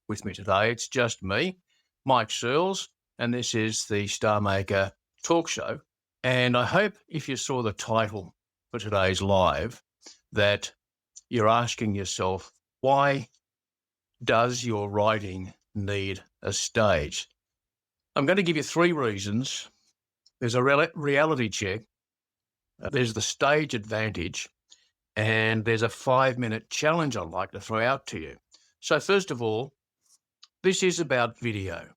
with me today. It's just me, Mike Searles, and this is the Star Maker Talk Show. And I hope if you saw the title for today's live that you're asking yourself, why does your writing need a stage? I'm going to give you 3 reasons. There's a reality check, there's the stage advantage, and there's a 5-minute challenge I'd like to throw out to you. So first of all, this is about video.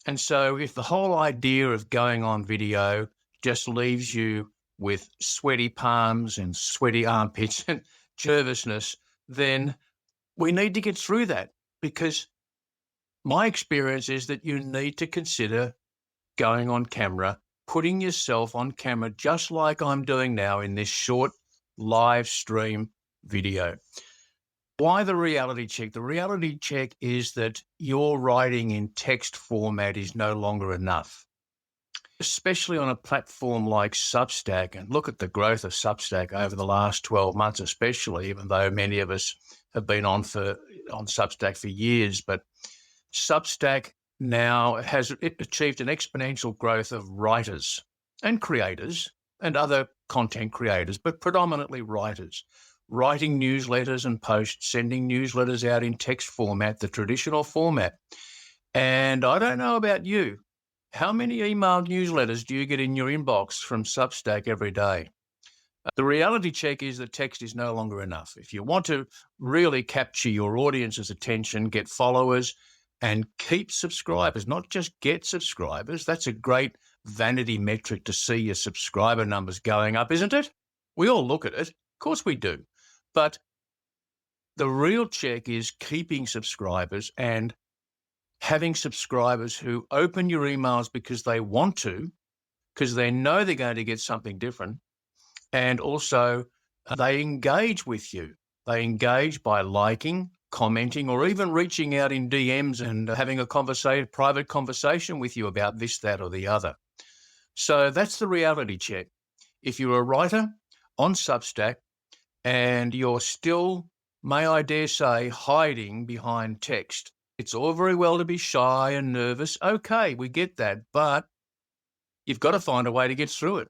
And so if the whole idea of going on video just leaves you with sweaty palms and sweaty armpits and nervousness, then we need to get through that, because my experience is that you need to consider going on camera, putting yourself on camera just like I'm doing now in this short live stream video. Why the reality check? The reality check is that your writing in text format is no longer enough, especially on a platform like Substack. And look at the growth of Substack over the last 12 months, especially, even though many of us have been on Substack for years. But Substack now has achieved an exponential growth of writers and creators and other content creators, but predominantly writers, writing newsletters and posts, sending newsletters out in text format, the traditional format. And I don't know about you, how many email newsletters do you get in your inbox from Substack every day? The reality check is that text is no longer enough. If you want to really capture your audience's attention, get followers, and keep subscribers, not just get subscribers. That's a great vanity metric to see your subscriber numbers going up, isn't it? We all look at it. Of course we do. But the real check is keeping subscribers and having subscribers who open your emails because they want to, because they know they're going to get something different. And also they engage with you. They engage by liking, commenting, or even reaching out in DMs and having a private conversation with you about this, that, or the other. So that's the reality check. If you're a writer on Substack and you're still, may I dare say, hiding behind text, it's all very well to be shy and nervous. Okay, we get that, but you've got to find a way to get through it.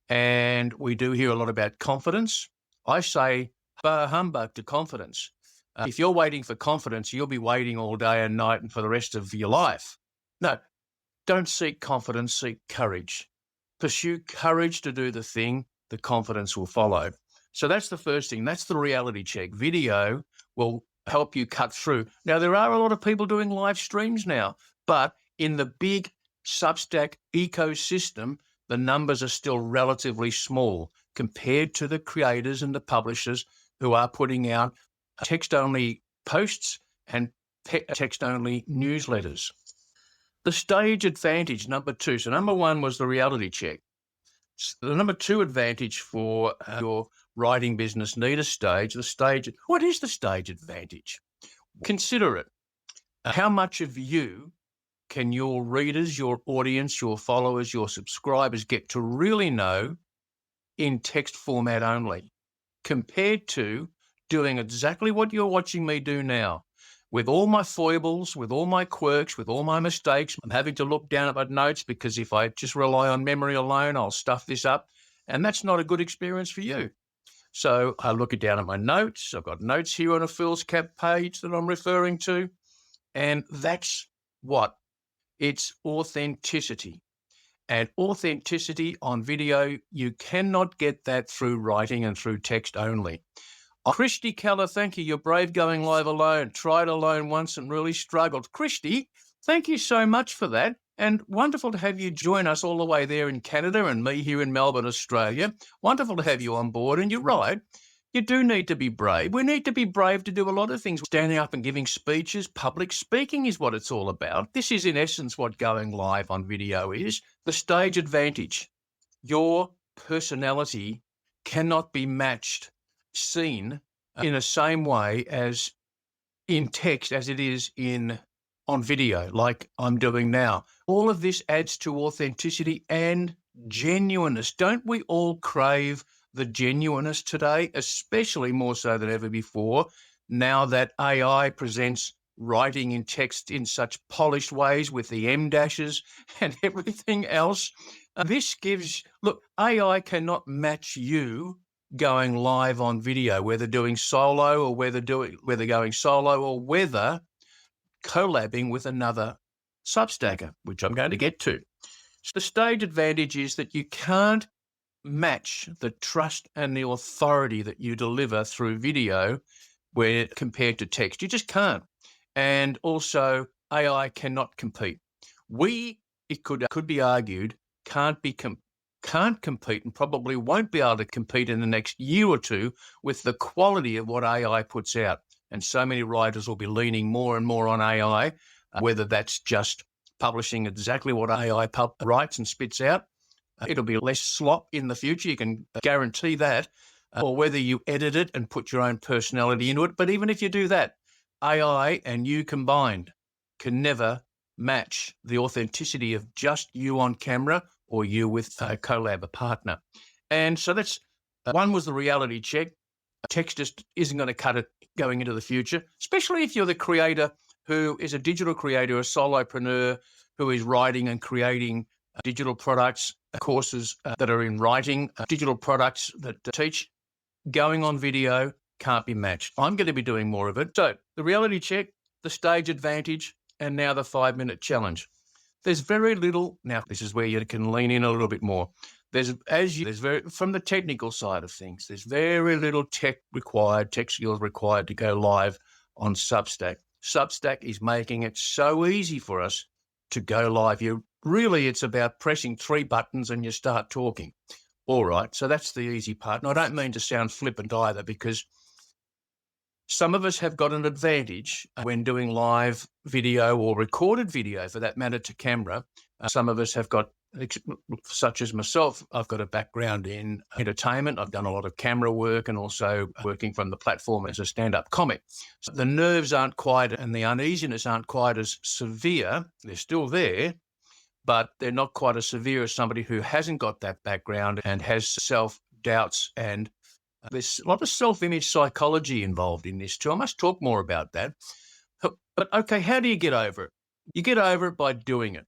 And we do hear a lot about confidence. I say, bah humbug to confidence. If you're waiting for confidence, you'll be waiting all day and night and for the rest of your life. No, don't seek confidence, seek courage. Pursue courage to do the thing, the confidence will follow. So that's the first thing. That's the reality check. Video will help you cut through. Now, there are a lot of people doing live streams now, but in the big Substack ecosystem, the numbers are still relatively small compared to the creators and the publishers who are putting out text-only posts and text-only newsletters. The stage advantage, number 2. So number 1 was the reality check. The number 2 advantage for your writing business, need a stage. What is the stage advantage? Consider it. How much of you can your readers, your audience, your followers, your subscribers get to really know in text format only, compared to doing exactly what you're watching me do now, with all my foibles, with all my quirks, with all my mistakes. I'm having to look down at my notes because if I just rely on memory alone, I'll stuff this up. And that's not a good experience for you. So I look down at my notes. I've got notes here on a foolscap page that I'm referring to. And that's what? It's authenticity. And authenticity on video, you cannot get that through writing and through text only. Christy Keller, thank you. You're brave going live alone. Tried alone once and really struggled. Christy, thank you so much for that. And wonderful to have you join us all the way there in Canada and me here in Melbourne, Australia. Wonderful to have you on board. And you're right. You do need to be brave. We need to be brave to do a lot of things. Standing up and giving speeches, public speaking is what it's all about. This is in essence what going live on video is. The stage advantage. Your personality cannot be matched, seen in the same way as in text as it is on video, like I'm doing now. All of this adds to authenticity and genuineness. Don't we all crave the genuineness today, especially more so than ever before, now that AI presents writing in text in such polished ways with the M dashes and everything else. This gives, look, AI cannot match you going live on video, whether doing solo or whether going solo or whether collabing with another Substacker, which I'm going to get to. So the stage advantage is that you can't match the trust and the authority that you deliver through video where compared to text. You just can't. And also AI cannot compete. It could be argued, can't compete and probably won't be able to compete in the next year or two with the quality of what AI puts out. And so many writers will be leaning more and more on AI, whether that's just publishing exactly what AI writes and spits out. It'll be less slop in the future, you can guarantee that, or whether you edit it and put your own personality into it. But even if you do that, AI and you combined can never match the authenticity of just you on camera or you with a collab, a partner. And so that's one was the reality check. Text just isn't going to cut it going into the future, especially if you're the creator who is a digital creator, a solopreneur who is writing and creating digital products, courses that are in writing, digital products that teach. Going on video can't be matched. I'm going to be doing more of it. So the reality check, the stage advantage, and now the 5-minute challenge. There's very little. Now, this is where you can lean in a little bit more. From the technical side of things, there's very little tech skills required to go live on Substack. Substack is making it so easy for us to go live. It's about pressing 3 buttons and you start talking. All right, so that's the easy part. And I don't mean to sound flippant either, because some of us have got an advantage when doing live video or recorded video, for that matter, to camera. Some of us have got, such as myself, I've got a background in entertainment. I've done a lot of camera work and also working from the platform as a stand-up comic. So the nerves aren't quite, and the uneasiness aren't quite as severe. They're still there, but they're not quite as severe as somebody who hasn't got that background and has self-doubts, and there's a lot of self-image psychology involved in this too. I must talk more about that. But okay, how do you get over it? You get over it by doing it.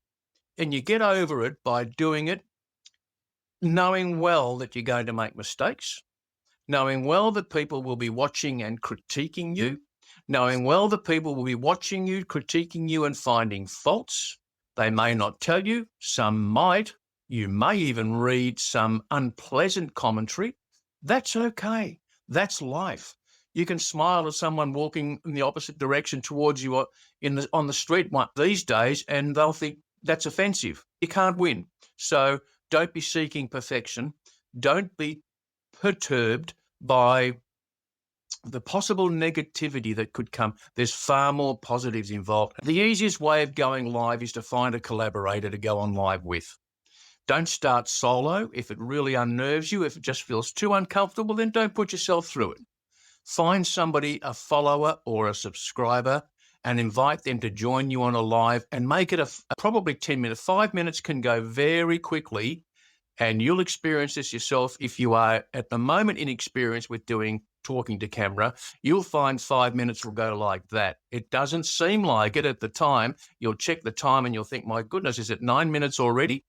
And you get over it by doing it knowing well that you're going to make mistakes, knowing well that people will be watching and critiquing you, knowing well that people will be watching you, critiquing you and finding faults. They may not tell you, some might. You may even read some unpleasant commentary. That's okay. That's life. You can smile at someone walking in the opposite direction towards you on the street these days, and they'll think that's offensive. You can't win. So don't be seeking perfection. Don't be perturbed by the possible negativity that could come. There's far more positives involved. The easiest way of going live is to find a collaborator to go on live with. Don't start solo. If it really unnerves you, if it just feels too uncomfortable, then don't put yourself through it. Find somebody, a follower or a subscriber, and invite them to join you on a live and make it probably 10 minutes. 5 minutes can go very quickly, and you'll experience this yourself. If you are at the moment inexperienced with talking to camera, you'll find 5 minutes will go like that. It doesn't seem like it at the time. You'll check the time and you'll think, my goodness, is it 9 minutes already?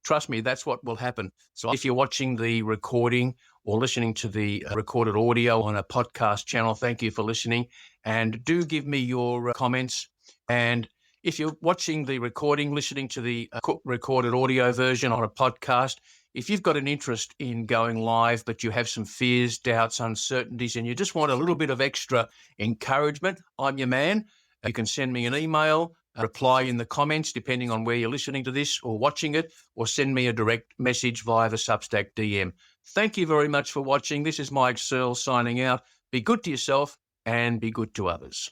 Trust me, that's what will happen. So if you're watching the recording or listening to the recorded audio on a podcast channel, thank you for listening. And do give me your comments. And if you're watching the recording, listening to the recorded audio version on a podcast, if you've got an interest in going live, but you have some fears, doubts, uncertainties, and you just want a little bit of extra encouragement, I'm your man. You can send me an email, reply in the comments, depending on where you're listening to this or watching it, or send me a direct message via the Substack DM. Thank you very much for watching. This is Mike Searles signing out. Be good to yourself and be good to others.